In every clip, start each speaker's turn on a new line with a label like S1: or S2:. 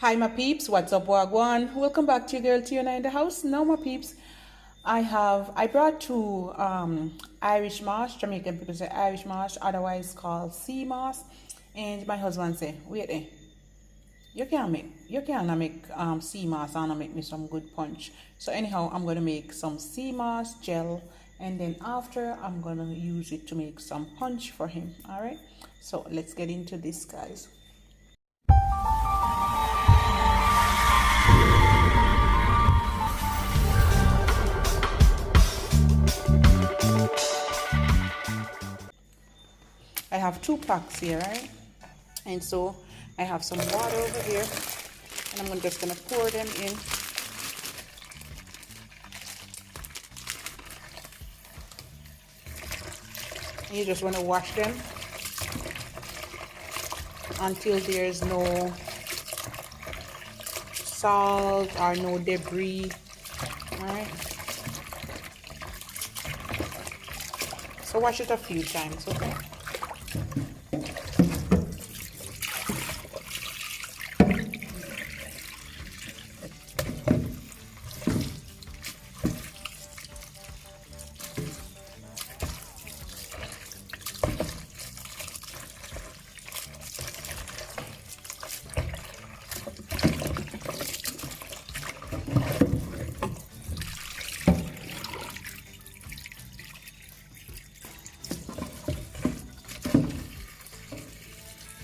S1: Hi my peeps, what's up wagwan? Welcome back to your girl Tiona in the house. Now my peeps, I brought two Irish moss. Jamaican people say Irish moss, otherwise called sea moss. And my husband say, wait you can't make sea moss and make me some good punch. So anyhow, I'm gonna make some sea moss gel, and then after I'm gonna use it to make some punch for him. Alright, so let's get into this, guys. I have two packs here, right? And so I have some water over here, and I'm just gonna pour them in. And you just wanna wash them until there's no salt or no debris. All right. So wash it a few times, okay?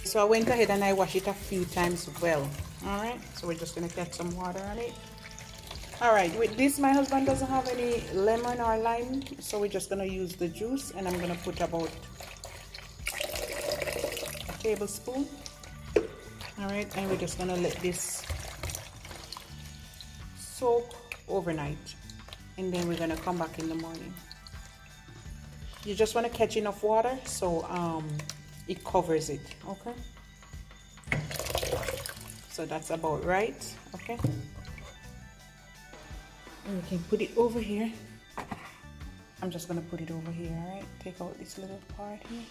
S1: So I went ahead and I washed it a few times well. All right, so we're just gonna get some water on it. All right, with this, my husband doesn't have any lemon or lime, so we're just gonna use the juice, and I'm gonna put about a tablespoon. All right, and we're just gonna let this soak overnight, and then we're gonna come back in the morning. You just want to catch enough water so it covers it, okay? So that's about right, okay? And we can put it over here. I'm just gonna put it over here, all right? Take out this little part here.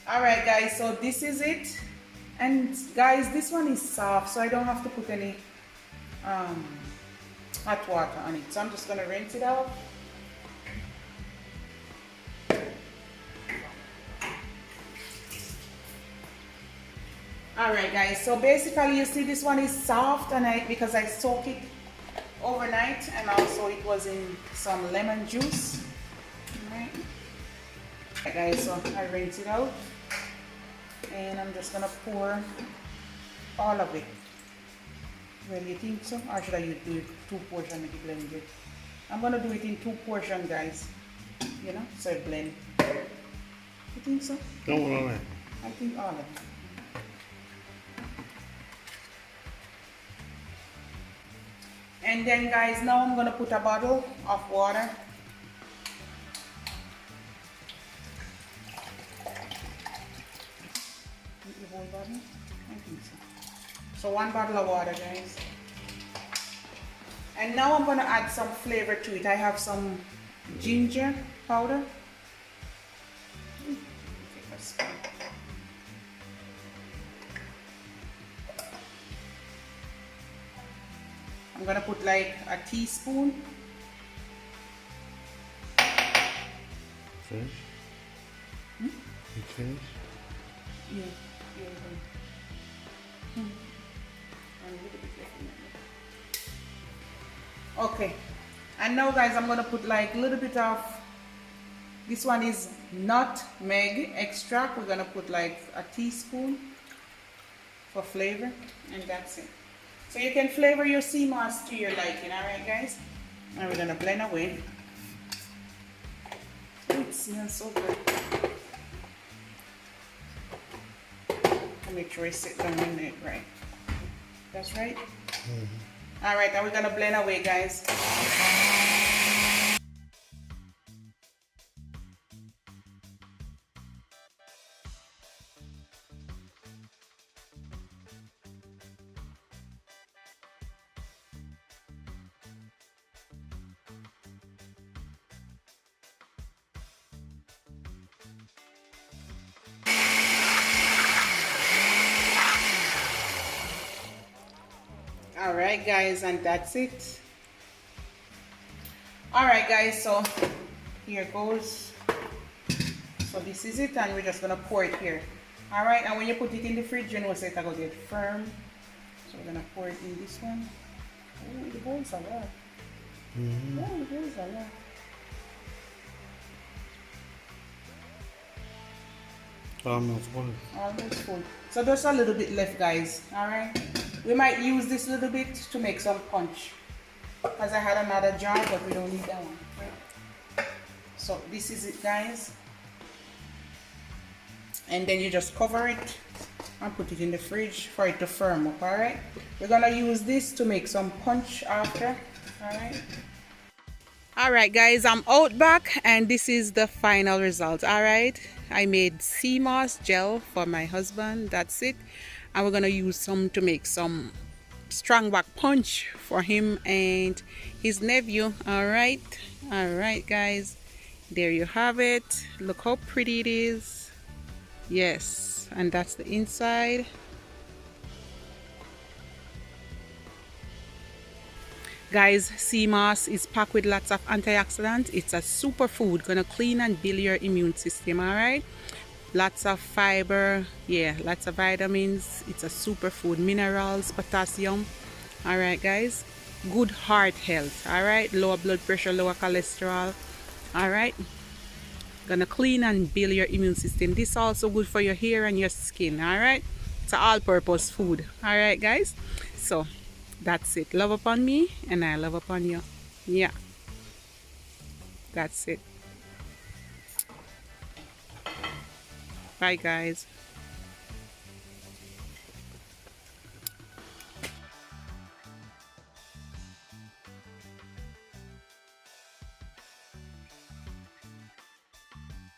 S1: All right, guys, so this is it. And guys, this one is soft, so I don't have to put any hot water on it. So I'm just gonna rinse it out. All right, guys, so basically you see this one is soft, and because I soak it overnight, and also it was in some lemon juice. All right, guys, so I rinse it out, and I'm just gonna pour all of it. Well, you think so? Or should I do it 2 portions make it blend it? I'm gonna do it in 2 portions, guys. You know, so it blend. You think so?
S2: No.
S1: I think all of it. And then, guys, now I'm gonna put a bottle of water. The whole bottle? I think so. So 1 bottle of water, guys. And now I'm gonna add some flavor to it. I have some ginger powder. I'm gonna put like a teaspoon.
S2: Finish? You finish?
S1: Yeah. Okay. And now, guys, I'm gonna put like a little bit of, this one is nutmeg extract. We're gonna put like a teaspoon for flavor, and that's it. So you can flavor your sea moss to your liking, all right, guys? And we're gonna blend away. Oh, it smells so good. I'll make sure I sit down in it right. That's right? Mm-hmm. All right, now we're gonna blend away, guys. All right, guys, and that's it. All right, guys, so here goes. So this is it, and we're just gonna pour it here. All right, and when you put it in the fridge, you know it's gonna get firm. So we're gonna pour it in this one. Oh, the bowls are lot. Oh, the bowls are lot.
S2: Almost full.
S1: Almost full. So there's a little bit left, guys. All right. We might use this little bit to make some punch, because I had another jar, but we don't need that one. Right. So this is it, guys. And then you just cover it and put it in the fridge for it to firm up. All right. We're gonna use this to make some punch after. All right. All right, guys, I'm out back, and this is the final result. All right, I made sea moss gel for my husband. That's it. And we're gonna use some to make some strong back punch for him and his nephew. All right, guys, there you have it. Look how pretty it is. Yes, and that's the inside. Guys, sea moss is packed with lots of antioxidants. It's a superfood, gonna clean and build your immune system. All right, lots of fiber, yeah, lots of vitamins. It's a superfood, minerals, potassium. All right, guys, good heart health. All right, lower blood pressure, lower cholesterol. All right, gonna clean and build your immune system. This is also good for your hair and your skin. All right, it's an all-purpose food. All right, guys, so that's it. Love upon me and I love upon you. Yeah, that's it. Bye, guys.